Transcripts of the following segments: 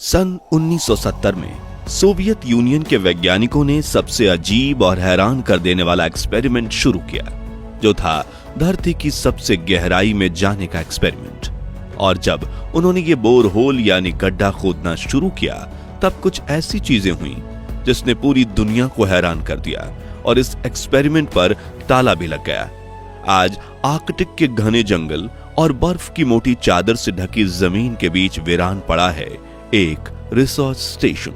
सन 1970 में Soviet union के वैज्ञानिकों ने सबसे अजीब और हैरान कर देने वाला एक्सपेरिमेंट शुरू किया, जो था धरती की सबसे गहराई में जाने का एक्सपेरिमेंट। और जब उन्होंने ये बोर होल यानी गड्ढा खोदना शुरू किया, तब कुछ ऐसी चीजें हुई जिसने पूरी दुनिया को हैरान कर दिया और इस एक्सपेरिमेंट पर ताला भी लग गया। आज आर्कटिक के घने जंगल और बर्फ की मोटी चादर से ढकी जमीन के बीच वीरान पड़ा है एक रिसर्च स्टेशन।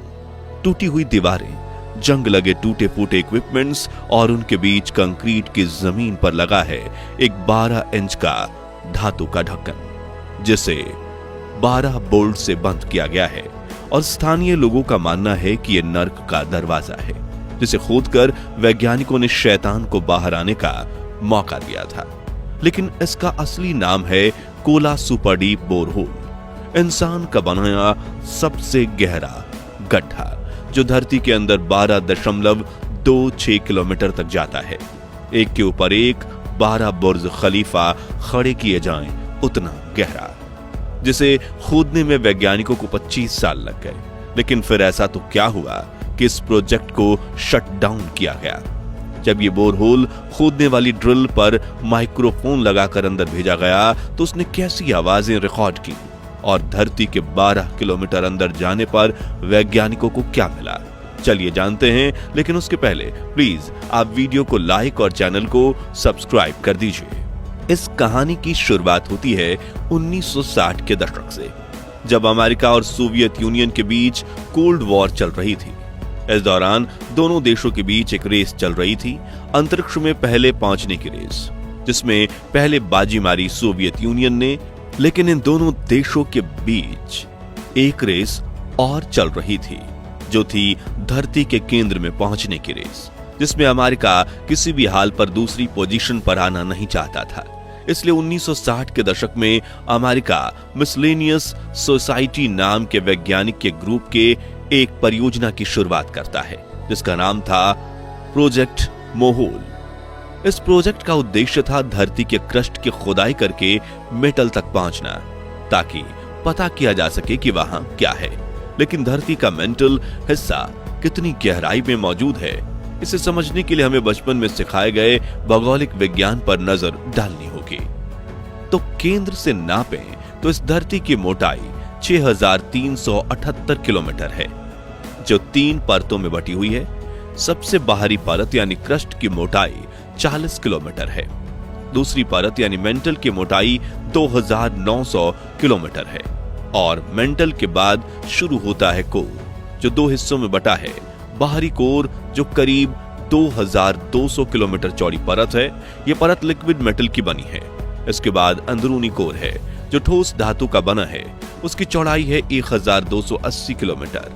टूटी हुई दीवारें, जंग लगे टूटे फूटे इक्विपमेंट्स और उनके बीच कंक्रीट की जमीन पर लगा है एक 12 इंच का धातु का ढक्कन, जिसे 12 बोल्ट से बंद किया गया है। और स्थानीय लोगों का मानना है कि यह नर्क का दरवाजा है, जिसे खोदकर वैज्ञानिकों ने शैतान को बाहर आने का मौका दिया था। लेकिन इसका असली नाम है कोला सुपर डीप बोरहोल, इंसान का बनाया सबसे गहरा गड्ढा, जो धरती के अंदर 12.26 किलोमीटर तक जाता है। एक के ऊपर एक 12 बुर्ज खलीफा खड़े किए जाएं, उतना गहरा, जिसे खोदने में वैज्ञानिकों को 25 साल लग गए। लेकिन फिर ऐसा तो क्या हुआ कि इस प्रोजेक्ट को शट डाउन किया गया। जब ये बोरहोल खोदने वाली ड्रिल पर माइक्रोफोन लगाकर अंदर भेजा गया, तो उसने कैसी आवाजें रिकॉर्ड की और धरती के 12 किलोमीटर अंदर जाने पर वैज्ञानिकों को क्या मिला, चलिए जानते हैं। लेकिन उसके पहले प्लीज आप वीडियो को लाइक और चैनल को सब्सक्राइब कर दीजिए। इस कहानी की शुरुआत होती है 1960 के दशक से, जब अमेरिका और सोवियत यूनियन के बीच कोल्ड वॉर चल रही थी। इस दौरान दोनों देशों के बीच एक रेस चल रही थी, अंतरिक्ष में पहले पहुंचने की रेस, जिसमें पहले बाजी मारी सोवियत यूनियन ने। लेकिन इन दोनों देशों के बीच एक रेस और चल रही थी, जो थी धरती के केंद्र में पहुंचने की रेस, जिसमें अमेरिका किसी भी हाल पर दूसरी पोजीशन पर आना नहीं चाहता था। इसलिए 1960 के दशक में अमेरिका मिसलेनियस सोसाइटी नाम के वैज्ञानिक के ग्रुप के एक परियोजना की शुरुआत करता है, जिसका नाम था प्रोजेक्ट मोहोल। इस प्रोजेक्ट का उद्देश्य था धरती के क्रस्ट की खुदाई करके मेटल तक पहुंचना, ताकि पता किया जा सके कि वहां क्या है। लेकिन धरती का मेंटल हिस्सा कितनी गहराई में मौजूद है, इसे समझने के लिए हमें बचपन में सिखाए गए भौगोलिक विज्ञान पर नजर डालनी होगी। तो केंद्र से नापें तो इस धरती की मोटाई 6378 किलोमीटर है, जो 3 परतों में बटी हुई है। सबसे बाहरी परत यानी क्रस्ट की मोटाई 40 किलोमीटर है। दूसरी परत यानी मेंटल की मोटाई 2900 किलोमीटर है। और मेंटल के बाद शुरू होता है कोर, जो 2 हिस्सों में बटा है। बाहरी कोर, जो करीब 2200 किलोमीटर चौड़ी परत है, यह परत लिक्विड मेटल की बनी है। इसके बाद अंदरूनी कोर है, जो ठोस धातु का बना है। उसकी चौड़ाई है 1280 किलोमीटर।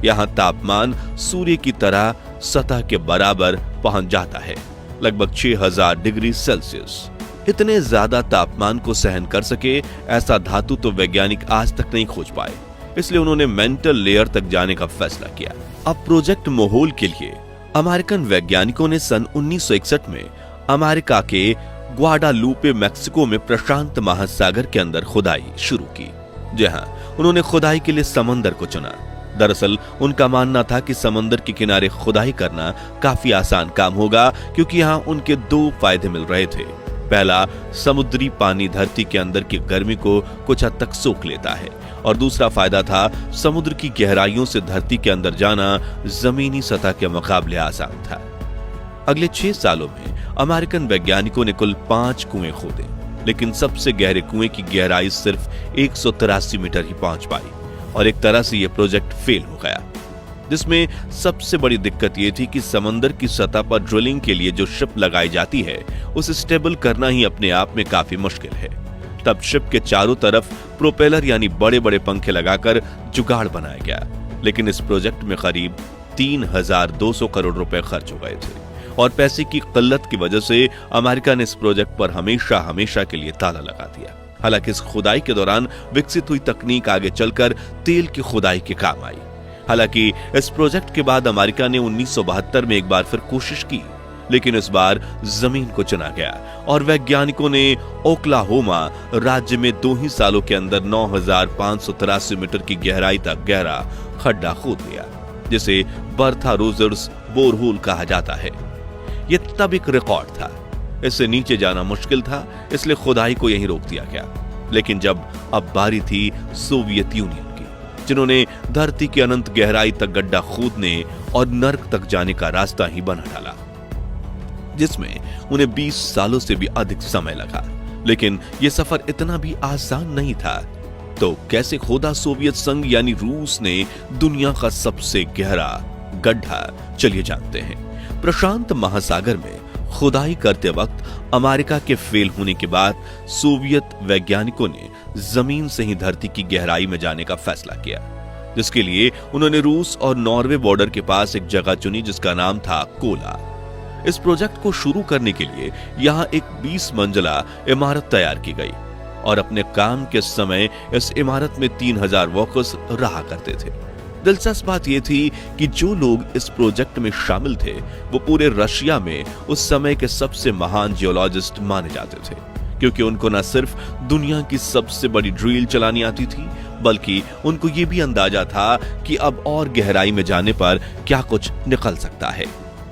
यहां तापमान सूर्य की तरह सतह के बराबर पहुंच जाता है, लगभग 6000 डिग्री सेल्सियस। इतने ज्यादा तापमान को सहन कर सके ऐसा धातु तो वैज्ञानिक आज तक नहीं खोज पाए। इसलिए उन्होंने मेंटल लेयर तक जाने का फैसला किया। अब प्रोजेक्ट मोहोल के लिए अमेरिकन वैज्ञानिकों ने सन 1961 में अमेरिका के ग्वाडालूपे मैक्सिको में प्रशांत महासागर के अंदर खुदाई शुरू की, जहां उन्होंने खुदाई के लिए समंदर को चुना। दरअसल उनका मानना था कि समंदर के किनारे खुदाई करना काफी आसान काम होगा, क्योंकि यहां उनके 2 फायदे मिल रहे थे। पहला, समुद्री पानी धरती के अंदर की गर्मी को कुछ हद तक सोख लेता है, और दूसरा फायदा था समुद्र की गहराइयों से धरती के अंदर जाना जमीनी सतह के मुकाबले आसान था। अगले 6 सालों में अमेरिकन वैज्ञानिकों ने कुल 5 कुएं खोदे, लेकिन सबसे गहरे कुएं की गहराई सिर्फ 183 मीटर ही पहुंच पाई। और एक तरह से यह प्रोजेक्ट फेल हो गया, जिसमें सबसे बड़ी दिक्कत यह थी कि समंदर की सतह पर ड्रिलिंग के लिए जो शिप लगाई जाती है, उसे स्टेबल करना ही अपने आप में काफी मुश्किल है। तब शिप के चारों तरफ प्रोपेलर यानी बड़े बड़े पंखे लगाकर जुगाड़ बनाया गया। लेकिन इस प्रोजेक्ट में करीब 3200 करोड़ रुपए खर्च हो गए थे, और पैसे की किल्लत की वजह से अमेरिका ने इस प्रोजेक्ट पर हमेशा के लिए ताला लगा दिया। हालांकि इस खुदाई के दौरान विकसित हुई तकनीक आगे चलकर तेल की खुदाई के काम आई। हालांकि इस प्रोजेक्ट के बाद अमेरिका ने 1972 में एक बार फिर कोशिश की, लेकिन इस बार जमीन को चुना गया और वैज्ञानिकों ने ओक्लाहोमा राज्य में 2 ही सालों के अंदर 9,583 मीटर की गहराई तक गहरा खड्डा खोद लिया, जिसे बर्था रोजर्स बोरहोल कहा जाता है। यह तब एक रिकॉर्ड था। इससे नीचे जाना मुश्किल था, इसलिए खुदाई को यहीं रोक दिया गया। लेकिन जब अब बारी थी सोवियत यूनियन की, जिन्होंने धरती की अनंत गहराई तक गड्ढा खोदने और नर्क तक जाने का रास्ता ही बना डाला, जिसमें उन्हें 20 सालों से भी अधिक समय लगा। लेकिन यह सफर इतना भी आसान नहीं था। तो कैसे खोदा सोवियत संघ यानी रूस ने दुनिया का सबसे गहरा गड्ढा? चलिए जानते हैं। प्रशांत महासागर में खुदाई करते वक्त अमेरिका के फेल होने के बाद सोवियत वैज्ञानिकों ने जमीन से ही धरती की गहराई में जाने का फैसला किया, जिसके लिए उन्होंने रूस और नॉर्वे बॉर्डर के पास एक जगह चुनी जिसका नाम था कोला। इस प्रोजेक्ट को शुरू करने के लिए यहां एक 20 मंजिला इमारत तैयार की गई और अपने काम के समय इस इमारत में 3000 वर्कर्स रहा करते थे। दिलचस्प बात यह थी कि जो लोग इस प्रोजेक्ट में शामिल थे वो पूरे रशिया में उस समय के सबसे महान जियोलॉजिस्ट माने जाते थे, क्योंकि उनको न सिर्फ दुनिया की सबसे बड़ी ड्रिल चलानी आती थी, बल्कि उनको ये भी अंदाजा था कि अब और गहराई में जाने पर क्या कुछ निकल सकता है।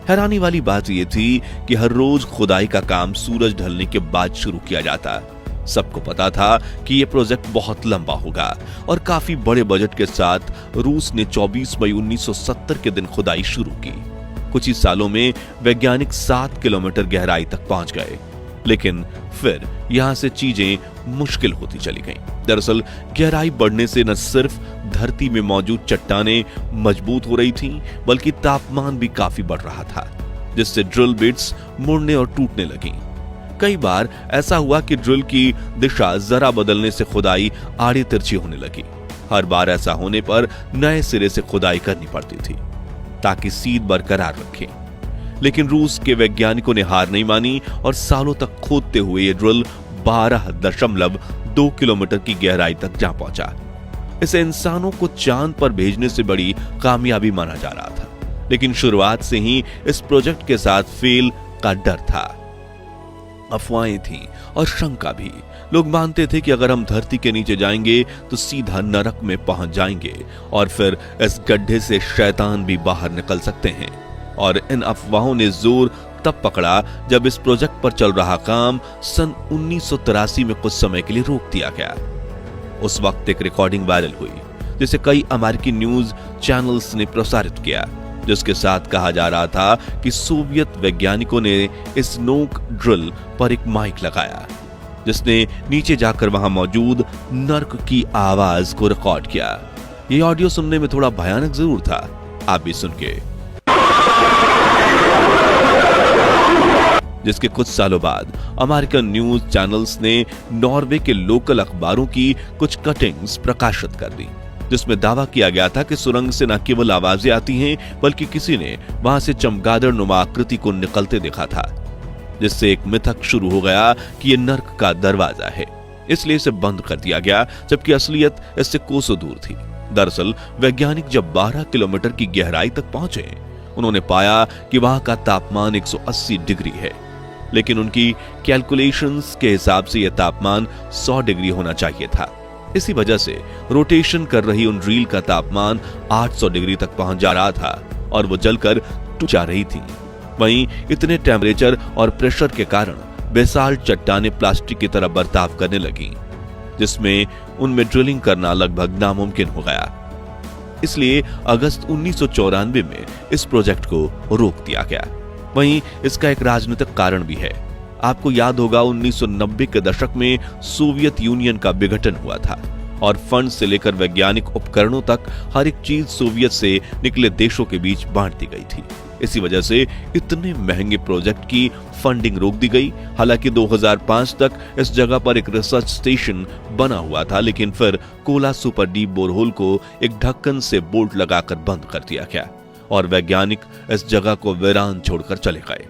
हैरानी वाली बात यह थी कि हर रोज खुदाई का काम सूरज ढलने के बाद शुरू किया जाता। सबको पता था कि यह प्रोजेक्ट बहुत लंबा होगा और काफी बड़े बजट के साथ रूस ने 24 मई 1970 के दिन खुदाई शुरू की। कुछ ही सालों में वैज्ञानिक 7 किलोमीटर गहराई तक पहुंच गए, लेकिन फिर यहां से चीजें मुश्किल होती चली गईं। दरअसल गहराई बढ़ने से न सिर्फ धरती में मौजूद चट्टानें मजबूत हो रही थीं, बल्कि तापमान भी काफी बढ़ रहा था, जिससे ड्रिल बिट्स मुड़ने और टूटने लगीं। कई बार ऐसा हुआ कि ड्रिल की दिशा जरा बदलने से खुदाई आड़े तिरछी होने लगी। हर बार ऐसा होने पर नए सिरे से खुदाई करनी पड़ती थी ताकि सीध बरकरार रखें। लेकिन रूस के वैज्ञानिकों ने हार नहीं मानी और सालों तक खोदते हुए ये ड्रिल 12.2 किलोमीटर की गहराई तक जा पहुंचा। इसे इंसानों को चांद पर भेजने से बड़ी कामयाबी माना जा रहा था, लेकिन शुरुआत से ही इस प्रोजेक्ट के साथ फेल का डर था। अफवाहें थीं और शंका भी। लोग मानते थे कि अगर हम धरती के नीचे जाएंगे तो सीधा नरक में पहुंच जाएंगे और फिर इस गड्ढे से शैतान भी बाहर निकल सकते हैं। और इन अफवाहों ने जोर तब पकड़ा जब इस प्रोजेक्ट पर चल रहा काम सन 1983 में कुछ समय के लिए रोक दिया गया। उस वक्त एक रिकॉर्डिंग वायरल हुई जिसे कई अमेरिकी न्यूज चैनल्स ने प्रसारित किया, जिसके साथ कहा जा रहा था कि सोवियत वैज्ञानिकों ने इस नोक ड्रिल पर एक माइक लगाया, जिसने नीचे जाकर वहां मौजूद नर्क की आवाज को रिकॉर्ड किया। ये ऑडियो सुनने में थोड़ा भयानक जरूर था, आप भी सुन के। जिसके कुछ सालों बाद अमेरिकन न्यूज चैनल्स ने नॉर्वे के लोकल अखबारों की कुछ कटिंग्स प्रकाशित कर दी, जिसमें दावा किया गया था कि सुरंग से न केवल आवाजें आती हैं, बल्कि किसी ने वहां से चमगादड़ नुमा आकृति को निकलते देखा था, जिससे एक मिथक शुरू हो गया कि यह नर्क का दरवाजा है, इसलिए इसे बंद कर दिया गया, जबकि असलियत इससे कोसों दूर थी। दरअसल वैज्ञानिक जब 12 किलोमीटर की गहराई तक पहुंचे, उन्होंने पाया कि वहां का तापमान 180 डिग्री है, लेकिन उनकी कैलकुलेशंस के हिसाब से यह तापमान 100 डिग्री होना चाहिए था। इसी वजह से रोटेशन कर रही उन रील का तापमान 800 डिग्री तक पहुंच जा रहा था और वो जलकर टूट जा रही थी। वहीं इतने टेम्परेचर और प्रेशर के कारण बेसाल्ट चट्टानें प्लास्टिक की तरह बर्ताव करने लगीं, जिसमें उनमें ड्रिलिंग करना लगभग नामुमकिन हो गया। इसलिए अगस्त 1994 में इस प्रोजेक्ट को रोक दिया गया। वहीं इसका एक राजनीतिक कारण भी है। आपको याद होगा 1990 के दशक में सोवियत यूनियन का विघटन हुआ था और फंड से लेकर वैज्ञानिक उपकरणों तक हर एक चीज सोवियत से निकले देशों के बीच बांट दी गई थी। इसी वजह से इतने महंगे प्रोजेक्ट की फंडिंग रोक दी गई। हालांकि 2005 तक इस जगह पर एक रिसर्च स्टेशन बना हुआ था, लेकिन फिर कोला सुपर डीप बोरहोल को एक ढक्कन से बोल्ट लगाकर बंद कर दिया गया और वैज्ञानिक इस जगह को वीरान छोड़कर चले गए।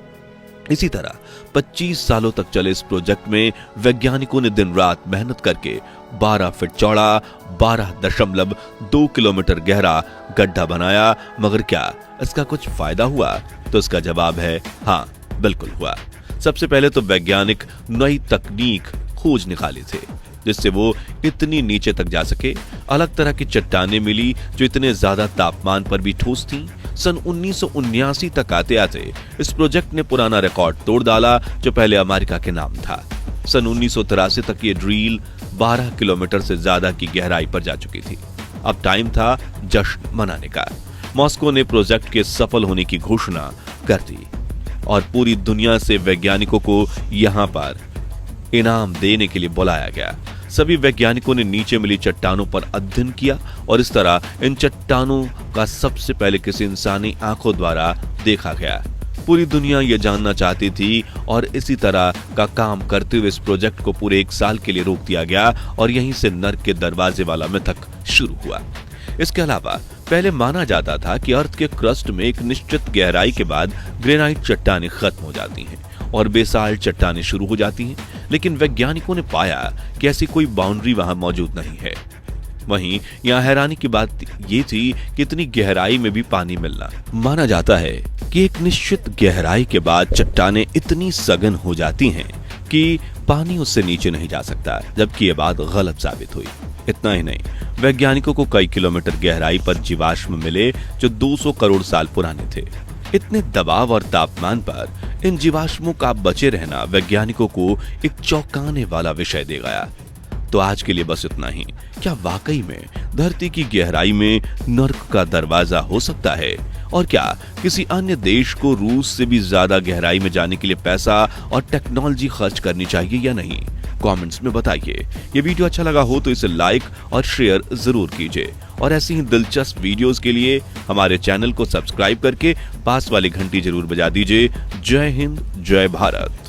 इसी तरह 25 सालों तक चले इस प्रोजेक्ट में वैज्ञानिकों ने दिन रात मेहनत करके 12 फीट चौड़ा 12.2 किलोमीटर गहरा गड्ढा बनाया, मगर क्या इसका कुछ फायदा हुआ? तो इसका जवाब है हाँ, बिल्कुल हुआ। सबसे पहले तो वैज्ञानिक नई तकनीक खोज निकाले थे जिससे वो इतनी नीचे तक जा सके। अलग तरह की चट्टानें मिली जो इतने ज्यादा तापमान पर भी ठोस थीं। सन 1979 तक आते आते इस प्रोजेक्ट ने पुराना रिकॉर्ड तोड़ डाला जो पहले अमेरिका के नाम था। सन 1983 तक ये ड्रिल 12 किलोमीटर से ज्यादा की गहराई पर जा चुकी थी। अब टाइम था जश्न मनाने का। मॉस्को ने प्रोजेक्ट के सफल होने की घोषणा कर दी और पूरी दुनिया से वैज्ञानिकों को यहां पर इनाम देने के लिए बुलाया गया। सभी वैज्ञानिकों ने नीचे मिली चट्टानों पर अध्ययन किया और इस तरह इन चट्टानों का सबसे पहले किसी इंसानी आंखों द्वारा देखा गया। पूरी दुनिया यह जानना चाहती थी और इसी तरह का काम करते हुए इस प्रोजेक्ट को पूरे 1 साल के लिए रोक दिया गया और यहीं से नर्क के दरवाजे वाला मिथक शुरू हुआ। इसके अलावा पहले माना जाता था कि अर्थ के क्रस्ट में एक निश्चित गहराई के बाद ग्रेनाइट चट्टानें खत्म हो जाती हैं और बेसाल्ट चट्टानें शुरू हो जाती हैं, लेकिन वैज्ञानिकों ने पाया कि ऐसी कोई बाउंड्री वहां मौजूद नहीं है। वहीं यहां हैरानी की बात यह थी कि इतनी गहराई में भी पानी मिलना। माना जाता है कि एक निश्चित गहराई के बाद चट्टानें इतनी सघन हो जाती हैं कि पानी उससे नीचे नहीं जा सकता, जबकि यह बात गलत साबित हुई। इतना ही नहीं, वैज्ञानिकों को कई किलोमीटर गहराई पर जीवाश्म मिले जो 200 करोड़ साल पुराने थे। इतने दबाव और तापमान पर इन जीवाश्मों का बचे रहना वैज्ञानिकों को एक चौंकाने वाला विषय दे गया। तो आज के लिए बस इतना ही। क्या वाकई में धरती की गहराई में नर्क का दरवाजा हो सकता है? और क्या किसी अन्य देश को रूस से भी ज्यादा गहराई में जाने के लिए पैसा और टेक्नोलॉजी खर्च करनी चाहिए या नहीं? कमेंट्स में बताइए। ये वीडियो अच्छा लगा हो तो इसे लाइक और शेयर जरूर कीजिए और ऐसी ही दिलचस्प वीडियोस के लिए हमारे चैनल को सब्सक्राइब करके पास वाली घंटी जरूर बजा दीजिए। जय हिंद, जय भारत।